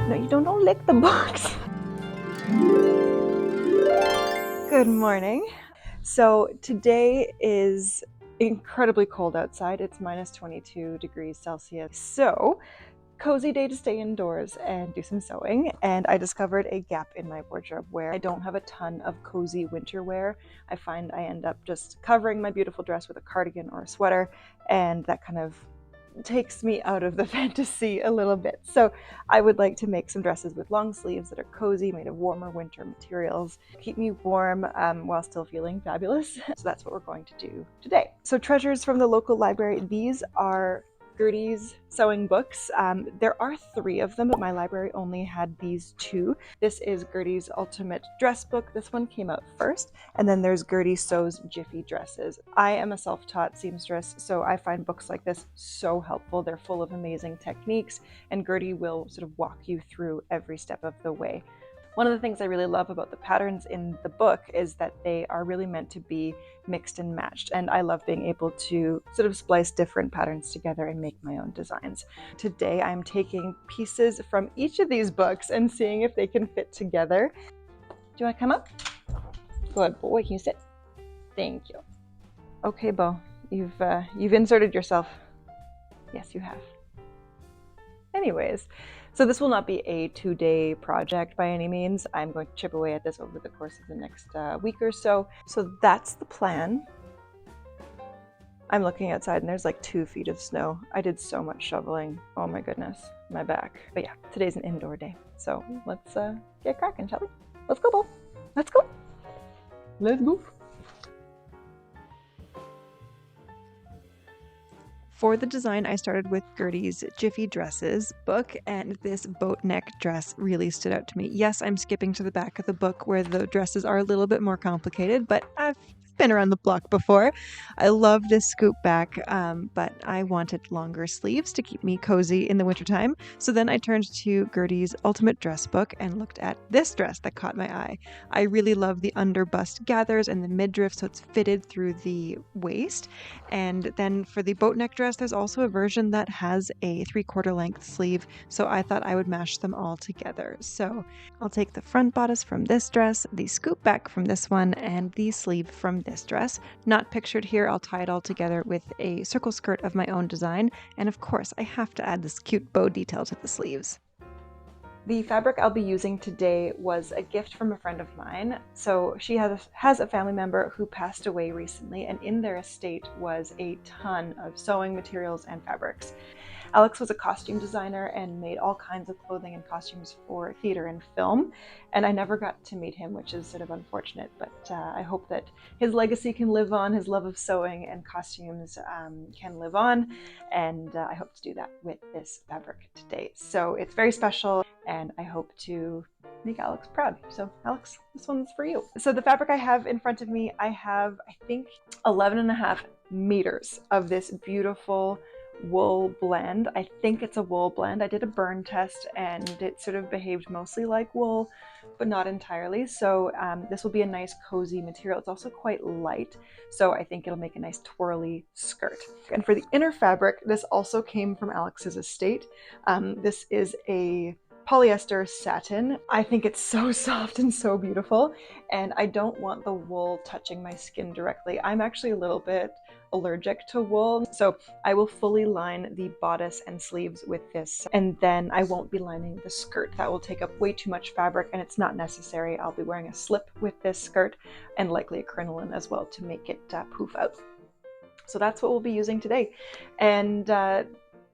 No, you don't lick the books. Good morning. So today is incredibly cold outside. It's minus 22 degrees Celsius. So cozy day to stay indoors and do some sewing. And I discovered a gap in my wardrobe where I don't have a ton of cozy winter wear. I find I end up just covering my beautiful dress with a cardigan or a sweater, and that kind of takes me out of the fantasy a little bit. So I would like to make some dresses with long sleeves that are cozy, made of warmer winter materials, keep me warm while still feeling fabulous. So that's what we're going to do today. So treasures from the local library. These are Gertie's sewing books. There are 3 of them, but my library only had these 2. This is Gertie's Ultimate Dress Book. This one came out first, and then there's Gertie Sews Jiffy Dresses. I am a self-taught seamstress, so I find books like this so helpful. They're full of amazing techniques, and Gertie will sort of walk you through every step of the way. One of the things I really love about the patterns in the book is that they are really meant to be mixed and matched, and I love being able to sort of splice different patterns together and make my own designs. Today I'm taking pieces from each of these books and seeing if they can fit together. Do you want to come up? Good boy, can you sit? Thank you. Okay, Bo, you've inserted yourself. Yes, you have. Anyways, so this will not be a 2-day project by any means. I'm going to chip away at this over the course of the next week or so. So that's the plan. I'm looking outside and there's like 2 feet of snow. I did so much shoveling. Oh my goodness, my back. But yeah, today's an indoor day. So let's get cracking, shall we? Let's go, Bo. Let's go. Let's go. For the design, I started with Gertie's Jiffy Dresses book, and this boat neck dress really stood out to me. Yes, I'm skipping to the back of the book where the dresses are a little bit more complicated, but I've been around the block before. I love this scoop back, but I wanted longer sleeves to keep me cozy in the wintertime. So then I turned to Gertie's Ultimate Dress book and looked at this dress that caught my eye. I really love the under bust gathers and the midriff, so it's fitted through the waist. And then for the boat neck dress, there's also a version that has a 3/4 length sleeve, so I thought I would mash them all together. So I'll take the front bodice from this dress, the scoop back from this one, and the sleeve from this dress. Not pictured here, I'll tie it all together with a circle skirt of my own design, and of course I have to add this cute bow detail to the sleeves. The fabric I'll be using today was a gift from a friend of mine. So she has a family member who passed away recently, and in their estate was a ton of sewing materials and fabrics. Alex was a costume designer and made all kinds of clothing and costumes for theater and film, and I never got to meet him, which is sort of unfortunate, but I hope that his legacy can live on, his love of sewing and costumes can live on, and I hope to do that with this fabric today. So it's very special, and I hope to make Alex proud. So Alex, this one's for you. So the fabric I have in front of me, I have, I think, 11.5 meters of this beautiful wool blend. I think it's a wool blend. I did a burn test and it sort of behaved mostly like wool, but not entirely. So this will be a nice cozy material. It's also quite light, so I think it'll make a nice twirly skirt. And for the inner fabric, this also came from Alex's estate. This is a polyester satin. I think it's so soft and so beautiful, and I don't want the wool touching my skin directly. I'm actually a little bit allergic to wool, so I will fully line the bodice and sleeves with this, and then I won't be lining the skirt. That will take up way too much fabric and it's not necessary. I'll be wearing a slip with this skirt and likely a crinoline as well to make it poof out. So that's what we'll be using today. And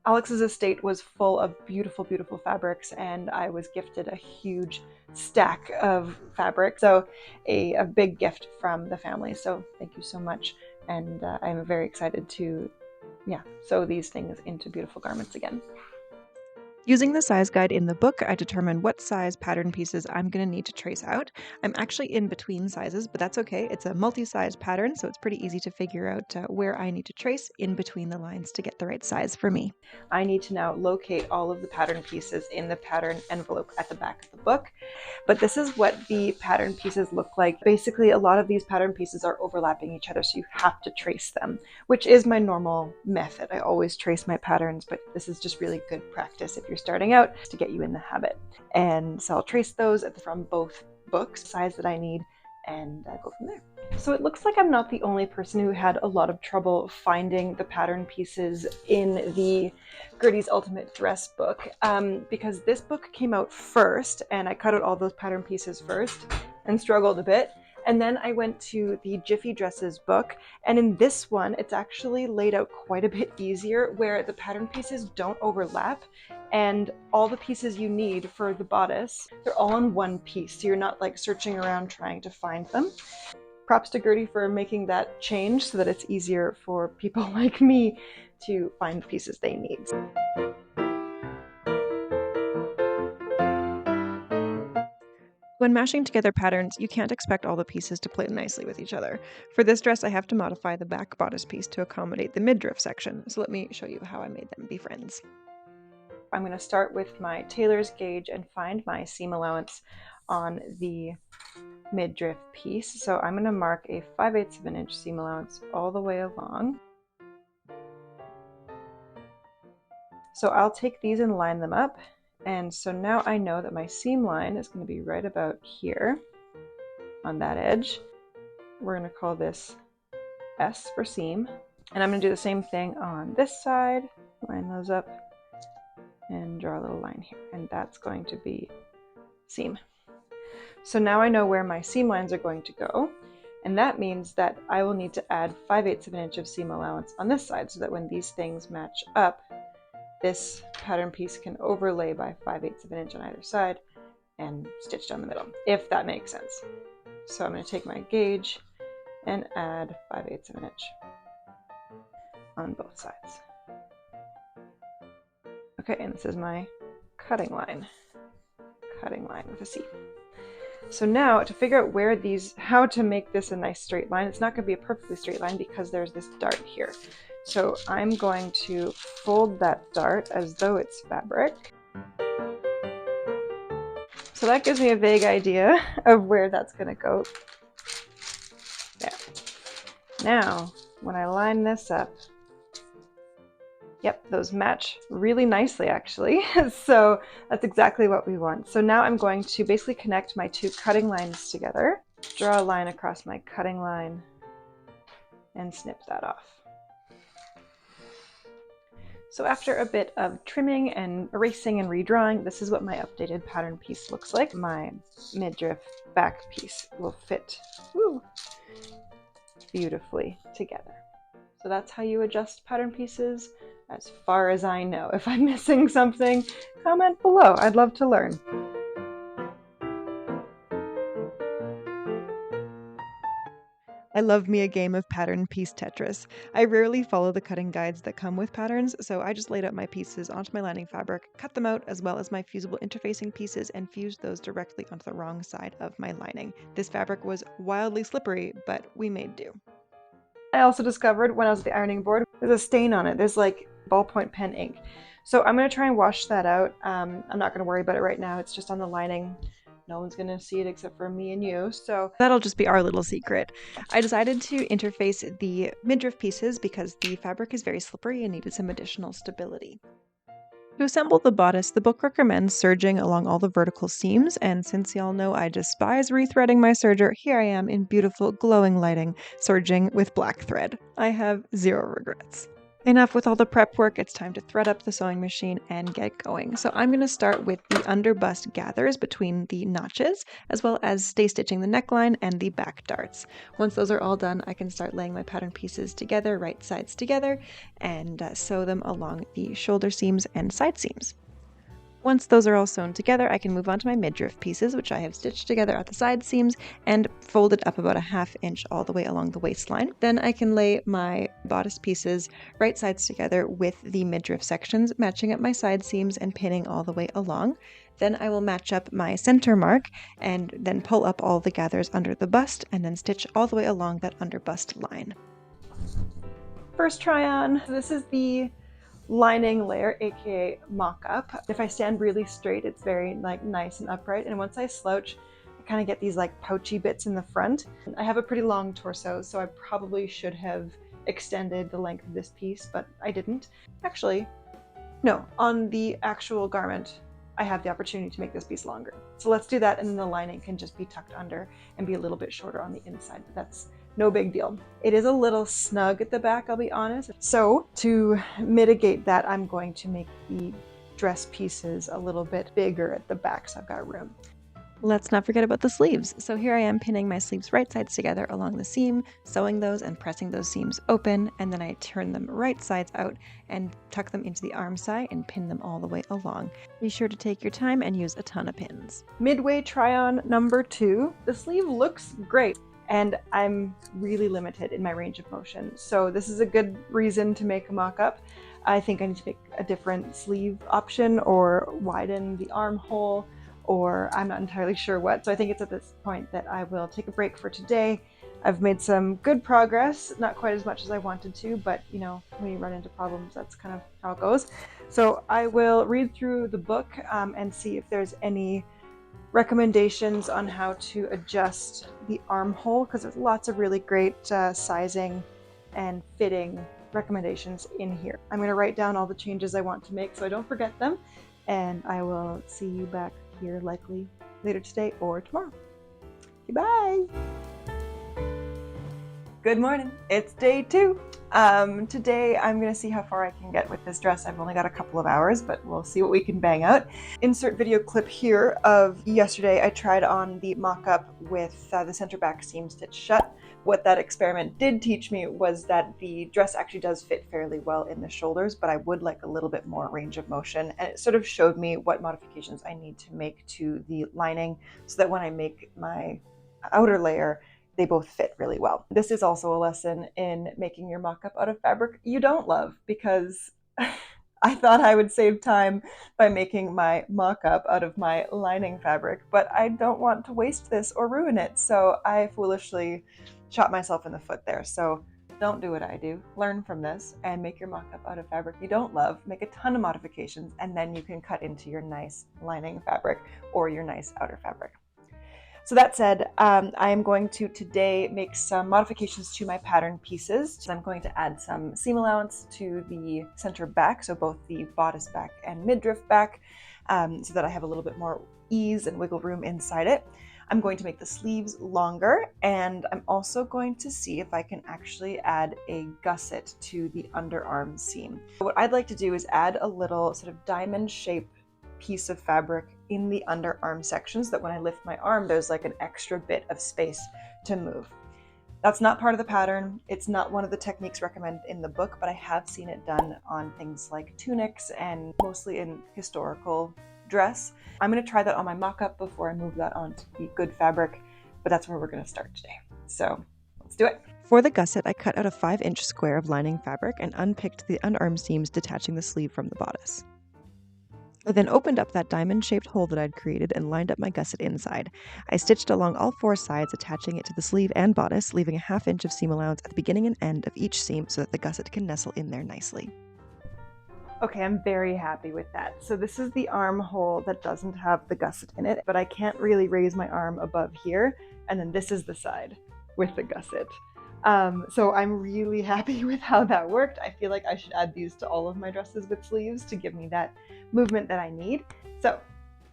Alex's estate was full of beautiful, beautiful fabrics, and I was gifted a huge stack of fabric. So a big gift from the family. So thank you so much. And I'm very excited to, sew these things into beautiful garments again. Using the size guide in the book, I determined what size pattern pieces I'm going to need to trace out. I'm actually in between sizes, but that's okay. It's a multi-size pattern, so it's pretty easy to figure out where I need to trace in between the lines to get the right size for me. I need to now locate all of the pattern pieces in the pattern envelope at the back of the book. But this is what the pattern pieces look like. Basically, a lot of these pattern pieces are overlapping each other, so you have to trace them, which is my normal method. I always trace my patterns, but this is just really good practice if you're starting out to get you in the habit. And so I'll trace those from both books, size that I need, and go from there. So it looks like I'm not the only person who had a lot of trouble finding the pattern pieces in the Gertie's Ultimate Dress book, because this book came out first and I cut out all those pattern pieces first and struggled a bit. And then I went to the Jiffy Dresses book, and in this one it's actually laid out quite a bit easier, where the pattern pieces don't overlap and all the pieces you need for the bodice, they're all in one piece, so you're not like searching around trying to find them. Props to Gertie for making that change so that it's easier for people like me to find the pieces they need. When mashing together patterns, you can't expect all the pieces to play nicely with each other. For this dress, I have to modify the back bodice piece to accommodate the midriff section, so let me show you how I made them be friends. I'm going to start with my tailor's gauge and find my seam allowance on the midriff piece. So I'm going to mark a 5/8 of an inch seam allowance all the way along. So I'll take these and line them up. And so now I know that my seam line is going to be right about here on that edge. We're going to call this S for seam. And I'm going to do the same thing on this side, line those up and draw a little line here. And that's going to be seam. So now I know where my seam lines are going to go. And that means that I will need to add 5/8 of an inch of seam allowance on this side, so that when these things match up, this pattern piece can overlay by 5/8 of an inch on either side and stitch down the middle, if that makes sense. So I'm going to take my gauge and add 5/8 of an inch on both sides. Okay, and this is my cutting line with a C. So now to figure out where how to make this a nice straight line, it's not going to be a perfectly straight line because there's this dart here. So I'm going to fold that dart as though it's fabric. So that gives me a vague idea of where that's going to go. There. Now, when I line this up, yep, those match really nicely actually. So that's exactly what we want. So now I'm going to basically connect my two cutting lines together, draw a line across my cutting line, and snip that off. So after a bit of trimming and erasing and redrawing, this is what my updated pattern piece looks like. My midriff back piece will fit beautifully together. So that's how you adjust pattern pieces, as far as I know. If I'm missing something, comment below. I'd love to learn. I love me a game of pattern piece Tetris. I rarely follow the cutting guides that come with patterns, so I just laid out my pieces onto my lining fabric, cut them out as well as my fusible interfacing pieces, and fused those directly onto the wrong side of my lining. This fabric was wildly slippery, but we made do. I also discovered when I was at the ironing board, there's a stain on it. There's like ballpoint pen ink. So I'm going to try and wash that out. I'm not going to worry about it right now. It's just on the lining. No one's going to see it except for me and you, so that'll just be our little secret. I decided to interface the midriff pieces because the fabric is very slippery and needed some additional stability. To assemble the bodice, the book recommends serging along all the vertical seams, and since y'all know I despise rethreading my serger, here I am in beautiful glowing lighting, serging with black thread. I have zero regrets. Enough with all the prep work, it's time to thread up the sewing machine and get going. So I'm going to start with the underbust gathers between the notches, as well as stay stitching the neckline and the back darts. Once those are all done, I can start laying my pattern pieces together, right sides together, and sew them along the shoulder seams and side seams. Once those are all sewn together, I can move on to my midriff pieces, which I have stitched together at the side seams and folded up about a 1/2 inch all the way along the waistline. Then I can lay my bodice pieces right sides together with the midriff sections, matching up my side seams and pinning all the way along. Then I will match up my center mark and then pull up all the gathers under the bust and then stitch all the way along that under bust line. First try on. This is the lining layer, aka mock-up. If I stand really straight, it's very nice and upright, and once I slouch, I kind of get these pouchy bits in the front. I have a pretty long torso, so I probably should have extended the length of this piece, but I didn't. Actually, No, on the actual garment, I have the opportunity to make this piece longer. So let's do that, and then the lining can just be tucked under and be a little bit shorter on the inside, but that's no big deal. It is a little snug at the back, I'll be honest. So to mitigate that, I'm going to make the dress pieces a little bit bigger at the back so I've got room. Let's not forget about the sleeves. So here I am pinning my sleeves right sides together along the seam, sewing those and pressing those seams open, and then I turn them right sides out and tuck them into the arm side and pin them all the way along. Be sure to take your time and use a ton of pins. Midway try on number 2. The sleeve looks great, and I'm really limited in my range of motion. So this is a good reason to make a mock-up. I think I need to make a different sleeve option or widen the armhole, or I'm not entirely sure what. So I think it's at this point that I will take a break for today. I've made some good progress, not quite as much as I wanted to, but you know, when you run into problems, that's kind of how it goes. So I will read through the book and see if there's any recommendations on how to adjust the armhole, because there's lots of really great sizing and fitting recommendations in here. I'm going to write down all the changes I want to make so I don't forget them, and I will see you back here likely later today or tomorrow. Okay, bye! Good morning, it's day 2. Today I'm going to see how far I can get with this dress. I've only got a couple of hours, but we'll see what we can bang out. Insert video clip here of yesterday. I tried on the mock-up with the center back seam stitched shut. What that experiment did teach me was that the dress actually does fit fairly well in the shoulders, but I would like a little bit more range of motion. And it sort of showed me what modifications I need to make to the lining so that when I make my outer layer, they both fit really well. This is also a lesson in making your mock-up out of fabric you don't love, because I thought I would save time by making my mock-up out of my lining fabric, but I don't want to waste this or ruin it, so I foolishly shot myself in the foot there. So don't do what I do. Learn from this and make your mock-up out of fabric you don't love. Make a ton of modifications, and then you can cut into your nice lining fabric or your nice outer fabric. So that said, I am going to today make some modifications to my pattern pieces. So I'm going to add some seam allowance to the center back, so both the bodice back and midriff back, so that I have a little bit more ease and wiggle room inside it. I'm going to make the sleeves longer, and I'm also going to see if I can actually add a gusset to the underarm seam. What I'd like to do is add a little sort of diamond shaped piece of fabric in the underarm section so that when I lift my arm, there's like an extra bit of space to move. That's not part of the pattern. It's not one of the techniques recommended in the book, but I have seen it done on things like tunics and mostly in historical dress. I'm going to try that on my mock-up before I move that onto the good fabric, but that's where we're going to start today. So let's do it. For the gusset, I cut out a 5-inch square of lining fabric and unpicked the underarm seams detaching the sleeve from the bodice. I then opened up that diamond-shaped hole that I'd created and lined up my gusset inside. I stitched along all 4 sides, attaching it to the sleeve and bodice, leaving a 1/2 inch of seam allowance at the beginning and end of each seam so that the gusset can nestle in there nicely. Okay, I'm very happy with that. So this is the armhole that doesn't have the gusset in it, but I can't really raise my arm above here, and then this is the side with the gusset. So I'm really happy with how that worked. I feel like I should add these to all of my dresses with sleeves to give me that movement that I need. So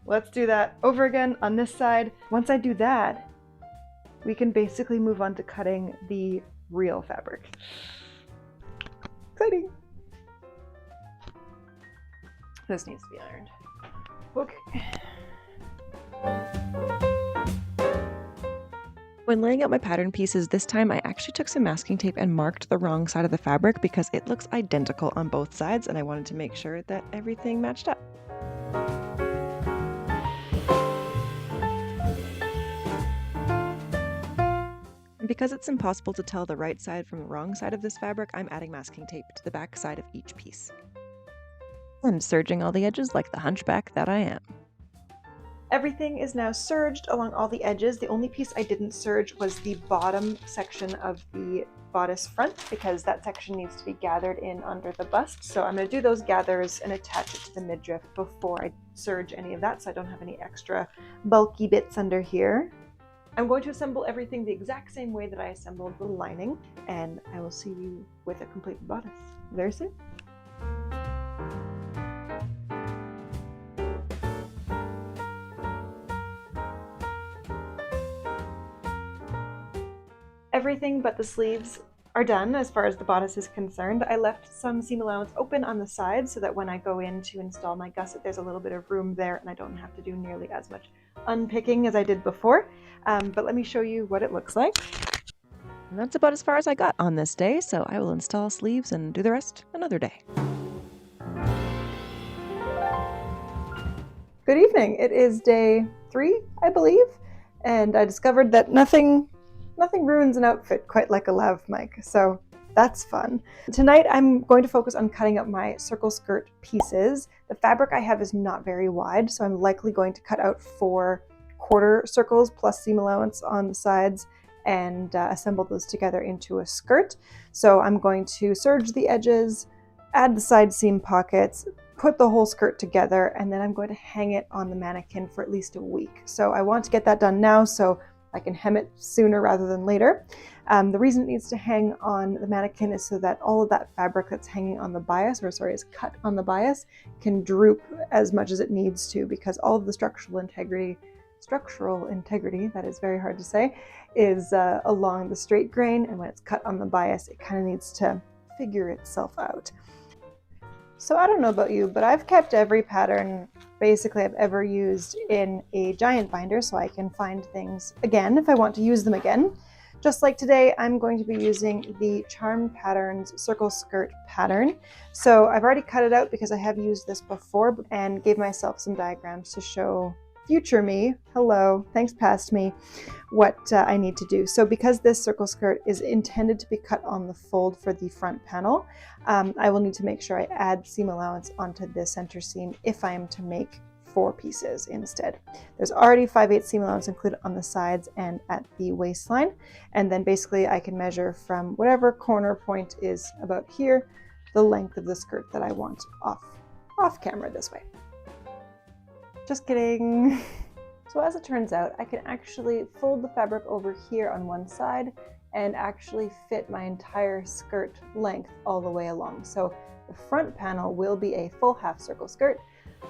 let's do that over again on this side. Once I do that, we can basically move on to cutting the real fabric. Exciting! This needs to be ironed. Okay. When laying out my pattern pieces this time, I actually took some masking tape and marked the wrong side of the fabric because it looks identical on both sides, and I wanted to make sure that everything matched up. And because it's impossible to tell the right side from the wrong side of this fabric, I'm adding masking tape to the back side of each piece. And serging all the edges like the hunchback that I am. Everything is now serged along all the edges. The only piece I didn't serge was the bottom section of the bodice front, because that section needs to be gathered in under the bust. So I'm going to do those gathers and attach it to the midriff before I serge any of that, so I don't have any extra bulky bits under here. I'm going to assemble everything the exact same way that I assembled the lining, and I will see you with a complete bodice very soon. Everything but the sleeves are done as far as the bodice is concerned. I left some seam allowance open on the sides so that when I go in to install my gusset, there's a little bit of room there and I don't have to do nearly as much unpicking as I did before. But let me show you what it looks like. And that's about as far as I got on this day, so I will install sleeves and do the rest another day. Good evening. It is day 3, I believe, and I discovered that nothing ruins an outfit quite like a lav mic, so that's fun. Tonight I'm going to focus on cutting up my circle skirt pieces. The fabric I have is not very wide, so I'm likely going to cut out 4 quarter circles plus seam allowance on the sides and assemble those together into a skirt. So I'm going to serge the edges, add the side seam pockets, put the whole skirt together, and then I'm going to hang it on the mannequin for at least a week. So I want to get that done now so I can hem it sooner rather than later. The reason it needs to hang on the mannequin is so that all of that fabric that's hanging on the bias, is cut on the bias, can droop as much as it needs to, because all of the structural integrity, that is very hard to say, is along the straight grain, and when it's cut on the bias, it kind of needs to figure itself out. So I don't know about you, but I've kept every pattern basically I've ever used in a giant binder so I can find things again if I want to use them again. Just like today, I'm going to be using the Charm Patterns circle skirt pattern. So I've already cut it out because I have used this before and gave myself some diagrams to show future me, hello, thanks past me, what I need to do. So because this circle skirt is intended to be cut on the fold for the front panel, I will need to make sure I add seam allowance onto the center seam if I am to make 4 pieces instead. There's already 5/8 seam allowance included on the sides and at the waistline, and then basically I can measure from whatever corner point is about here, the length of the skirt that I want off camera this way. Just kidding. So as it turns out, I can actually fold the fabric over here on one side and actually fit my entire skirt length all the way along. So the front panel will be a full half circle skirt.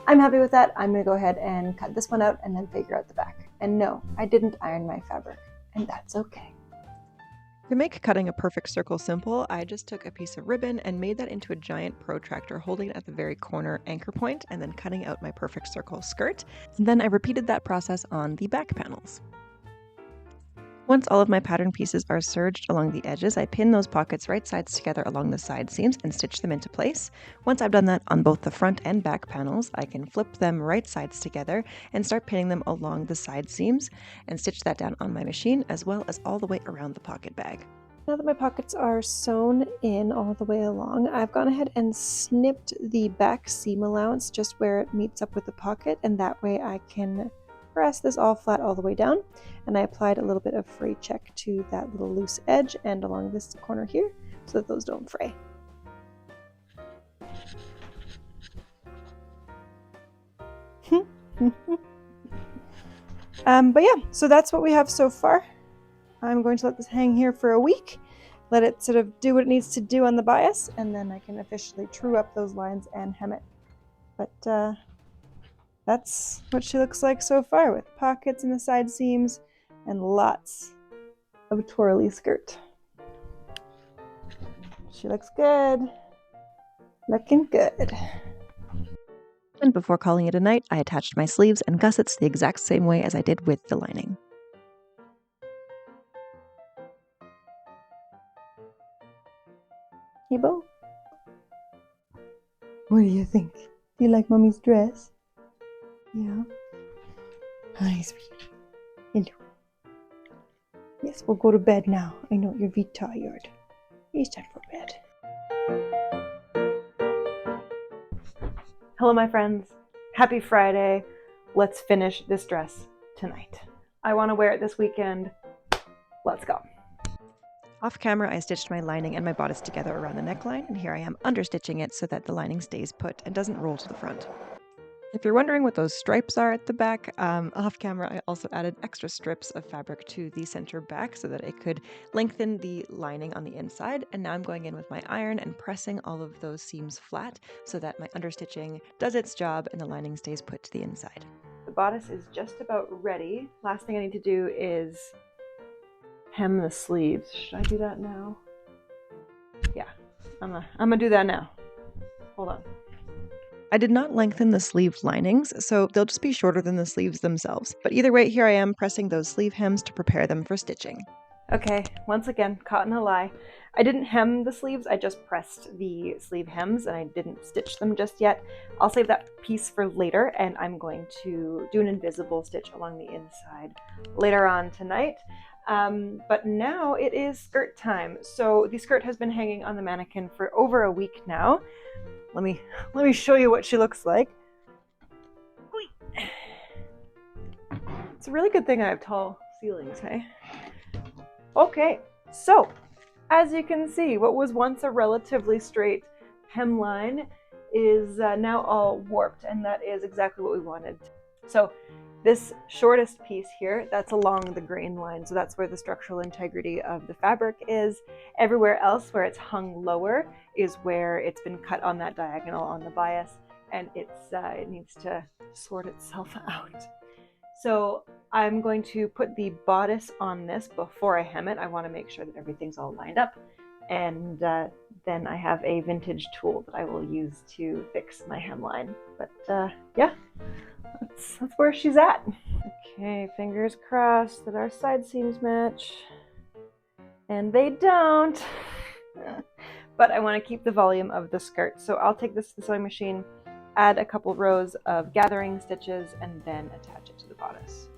I'm happy with that. I'm gonna go ahead and cut this one out and then figure out the back. And no, I didn't iron my fabric, and that's okay. To make cutting a perfect circle simple, I just took a piece of ribbon and made that into a giant protractor, holding it at the very corner anchor point and then cutting out my perfect circle skirt. And then I repeated that process on the back panels. Once all of my pattern pieces are serged along the edges, I pin those pockets right sides together along the side seams and stitch them into place. Once I've done that on both the front and back panels, I can flip them right sides together and start pinning them along the side seams and stitch that down on my machine, as well as all the way around the pocket bag. Now that my pockets are sewn in all the way along, I've gone ahead and snipped the back seam allowance just where it meets up with the pocket, and that way I can press this all flat all the way down. And I applied a little bit of fray check to that little loose edge and along this corner here so that those don't fray. But yeah, so that's what we have so far. I'm going to let this hang here for a week, let it sort of do what it needs to do on the bias, and then I can officially true up those lines and hem it. But that's what she looks like so far, with pockets in the side seams and lots of twirly skirt. She looks good. Looking good. And before calling it a night, I attached my sleeves and gussets the exact same way as I did with the lining. Hey, Bo. What do you think? Do you like Mommy's dress? Yeah. Hi, sweetie. Hello. Yes, we'll go to bed now. I know you're very tired. It's time for bed. Hello, my friends. Happy Friday. Let's finish this dress tonight. I want to wear it this weekend. Let's go. Off camera, I stitched my lining and my bodice together around the neckline, and here I am understitching it so that the lining stays put and doesn't roll to the front. If you're wondering what those stripes are at the back, off camera I also added extra strips of fabric to the center back so that it could lengthen the lining on the inside, and now I'm going in with my iron and pressing all of those seams flat so that my understitching does its job and the lining stays put to the inside. The bodice is just about ready. Last thing I need to do is hem the sleeves. Should I do that now? Yeah, I'm gonna do that now. Hold on. I did not lengthen the sleeve linings, so they'll just be shorter than the sleeves themselves. But either way, here I am pressing those sleeve hems to prepare them for stitching. Okay, once again, caught in a lie. I didn't hem the sleeves, I just pressed the sleeve hems and I didn't stitch them just yet. I'll save that piece for later, and I'm going to do an invisible stitch along the inside later on tonight. But now it is skirt time. So the skirt has been hanging on the mannequin for over a week now. Let me show you what she looks like. It's a really good thing I have tall ceilings, hey? Okay, so as you can see, what was once a relatively straight hemline is now all warped, and that is exactly what we wanted. So this shortest piece here, that's along the grain line, so that's where the structural integrity of the fabric is. Everywhere else where it's hung lower is where it's been cut on that diagonal on the bias, and it needs to sort itself out. So I'm going to put the bodice on this before I hem it. I want to make sure that everything's all lined up, and then I have a vintage tool that I will use to fix my hemline. But yeah. That's where she's at. Okay, fingers crossed that our side seams match. And they don't. But I want to keep the volume of the skirt. So I'll take this to the sewing machine, add a couple rows of gathering stitches, and then attach it to the bodice.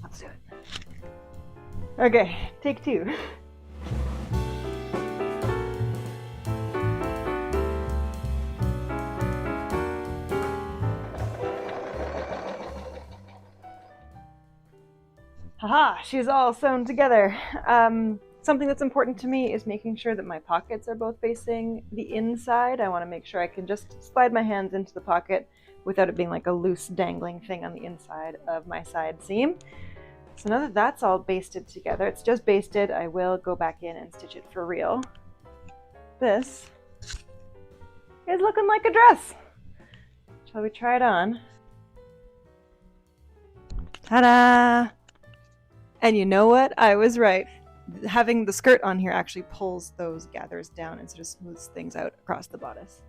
Let's do it. Okay, take two. Haha, she's all sewn together. Something that's important to me is making sure that my pockets are both facing the inside. I want to make sure I can just slide my hands into the pocket without it being like a loose dangling thing on the inside of my side seam. So now that that's all basted together, it's just basted, I will go back in and stitch it for real. This is looking like a dress. Shall we try it on? Ta-da! And you know what? I was right. Having the skirt on here actually pulls those gathers down and sort of smooths things out across the bodice.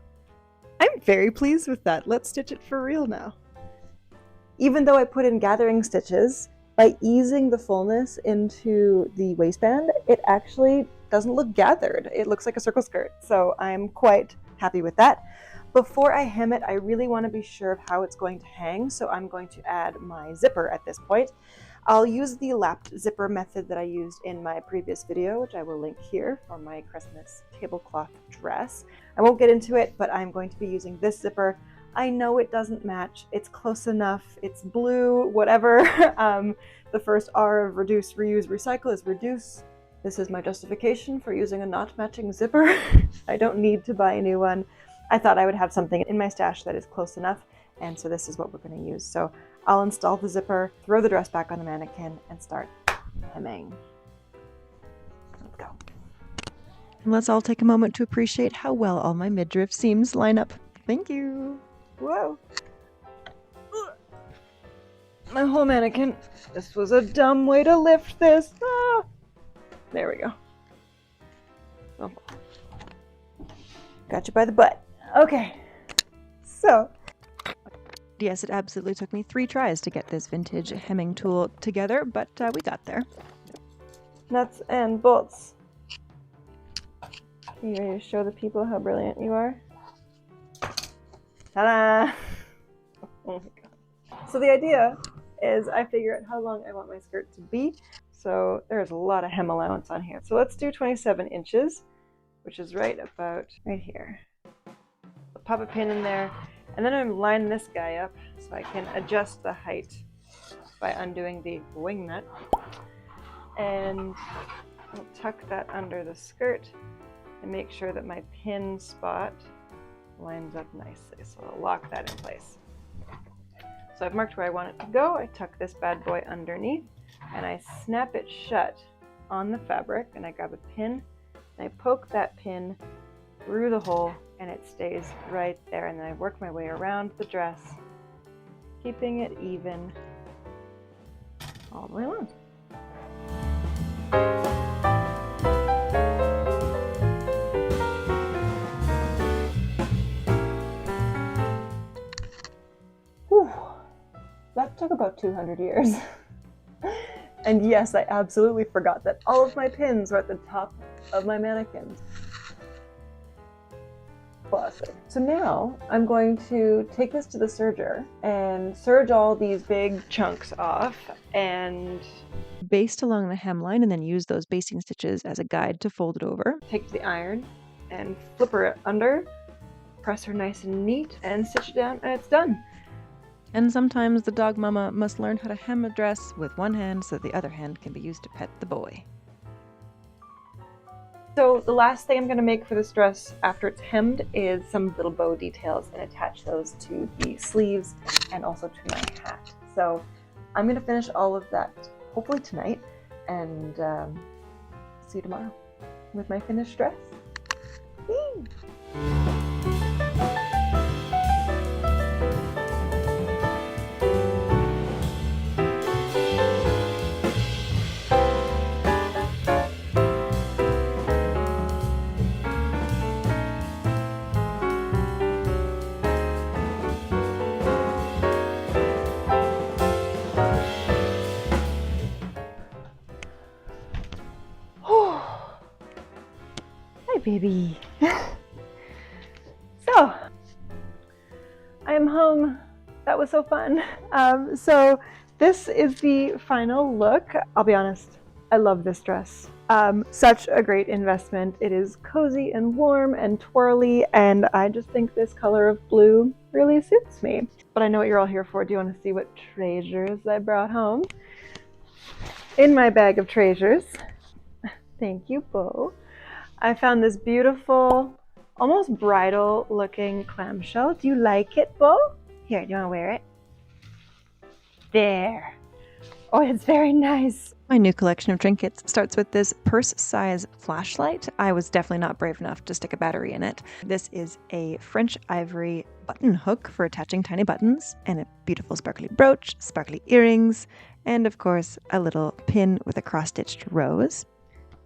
I'm very pleased with that. Let's stitch it for real now. Even though I put in gathering stitches, by easing the fullness into the waistband, it actually doesn't look gathered. It looks like a circle skirt, so I'm quite happy with that. Before I hem it, I really want to be sure of how it's going to hang, so I'm going to add my zipper at this point. I'll use the lapped zipper method that I used in my previous video, which I will link here for my Christmas tablecloth dress. I won't get into it, but I'm going to be using this zipper. I know it doesn't match. It's close enough. It's blue, whatever. The first R of reduce, reuse, recycle is reduce. This is my justification for using a not matching zipper. I don't need to buy a new one. I thought I would have something in my stash that is close enough, and so this is what we're going to use. So I'll install the zipper, throw the dress back on the mannequin, and start hemming. Let's go. And let's all take a moment to appreciate how well all my midriff seams line up. Thank you. Whoa. My whole mannequin. This was a dumb way to lift this. Ah. There we go. Oh. Got you by the butt. Okay. So. Yes, it absolutely took me 3 tries to get this vintage hemming tool together, but we got there. Nuts and bolts. You ready to show the people how brilliant you are? Ta-da! Oh my god. So the idea is I figure out how long I want my skirt to be. So there's a lot of hem allowance on here. So let's do 27 inches, which is right about right here. I'll pop a pin in there. And then I'm lining this guy up so I can adjust the height by undoing the wing nut. And I'll tuck that under the skirt and make sure that my pin spot lines up nicely. So I'll lock that in place. So I've marked where I want it to go. I tuck this bad boy underneath and I snap it shut on the fabric, and I grab a pin and I poke that pin through the hole, and it stays right there. And then I work my way around the dress, keeping it even all the way along. that took about 200 years. And yes, I absolutely forgot that all of my pins were at the top of my mannequins. Classic. So now I'm going to take this to the serger and serge all these big chunks off and baste along the hemline, and then use those basting stitches as a guide to fold it over. Take the iron and flip her under, press her nice and neat, and stitch it down, and it's done. And sometimes the dog mama must learn how to hem a dress with one hand so the other hand can be used to pet the boy. So the last thing I'm going to make for this dress after it's hemmed is some little bow details and attach those to the sleeves and also to my hat. So I'm going to finish all of that hopefully tonight, and see you tomorrow with my finished dress. Whee! Baby. So I am home. That was so fun. So this is the final look. I'll be honest, I love this dress. Such a great investment. It is cozy and warm and twirly, and I just think this color of blue really suits me. But I know what you're all here for. Do you want to see what treasures I brought home? In my bag of treasures, thank you, Bo, I found this beautiful, almost bridal looking clamshell. Do you like it, Bo? Here, do you want to wear it? There. Oh, it's very nice. My new collection of trinkets starts with this purse-size flashlight. I was definitely not brave enough to stick a battery in it. This is a French ivory button hook for attaching tiny buttons, and a beautiful sparkly brooch, sparkly earrings, and of course a little pin with a cross-stitched rose.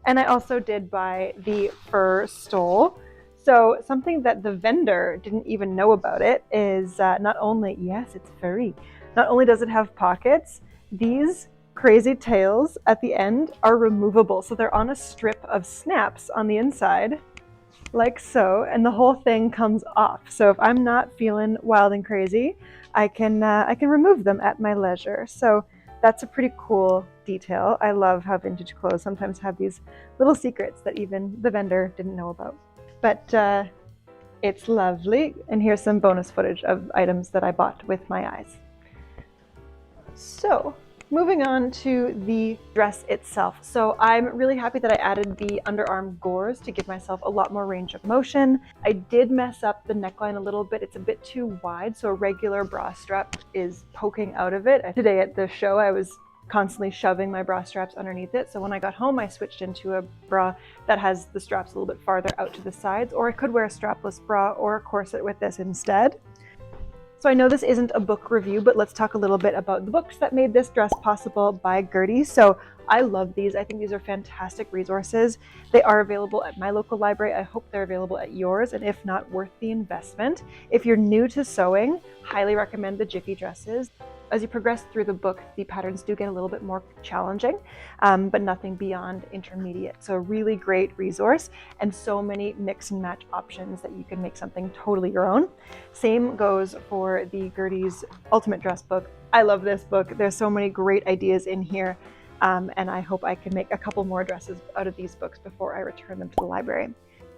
And I also did buy the fur stole. So something that the vendor didn't even know about it is not only, yes, it's furry, not only does it have pockets, these crazy tails at the end are removable. So they're on a strip of snaps on the inside, like so, and the whole thing comes off. So if I'm not feeling wild and crazy, I can remove them at my leisure. So that's a pretty cool detail. I love how vintage clothes sometimes have these little secrets that even the vendor didn't know about. But it's lovely. And here's some bonus footage of items that I bought with my eyes. So moving on to the dress itself. So I'm really happy that I added the underarm gores to give myself a lot more range of motion. I did mess up the neckline a little bit. It's a bit too wide, so a regular bra strap is poking out of it. Today at the show, I was constantly shoving my bra straps underneath it. So when I got home, I switched into a bra that has the straps a little bit farther out to the sides, or I could wear a strapless bra or a corset with this instead. So I know this isn't a book review, but let's talk a little bit about the books that made this dress possible by Gertie. So I love these. I think these are fantastic resources. They are available at my local library. I hope they're available at yours, and if not, worth the investment. If you're new to sewing, highly recommend the Jiffy dresses. As you progress through the book, the patterns do get a little bit more challenging, but nothing beyond intermediate. So a really great resource, and so many mix and match options that you can make something totally your own. Same goes for the Gertie's Ultimate Dress book. I love this book. There's so many great ideas in here, and I hope I can make a couple more dresses out of these books before I return them to the library.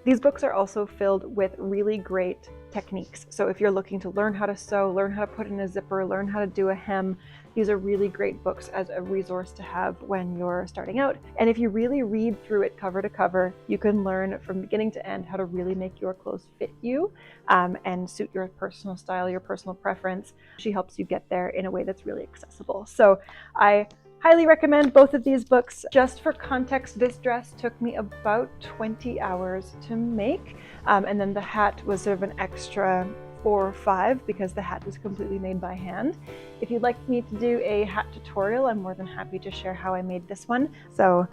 These books are also filled with really great techniques. So if you're looking to learn how to sew, learn how to put in a zipper, learn how to do a hem, these are really great books as a resource to have when you're starting out. And if you really read through it cover to cover, you can learn from beginning to end how to really make your clothes fit you and suit your personal style, your personal preference. She helps you get there in a way that's really accessible. So I highly recommend both of these books. Just for context, this dress took me about 20 hours to make, and then the hat was sort of an extra 4 or 5 because the hat was completely made by hand. If you'd like me to do a hat tutorial, I'm more than happy to share how I made this one. So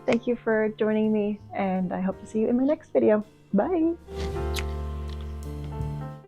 thank you for joining me, and I hope to see you in my next video. Bye!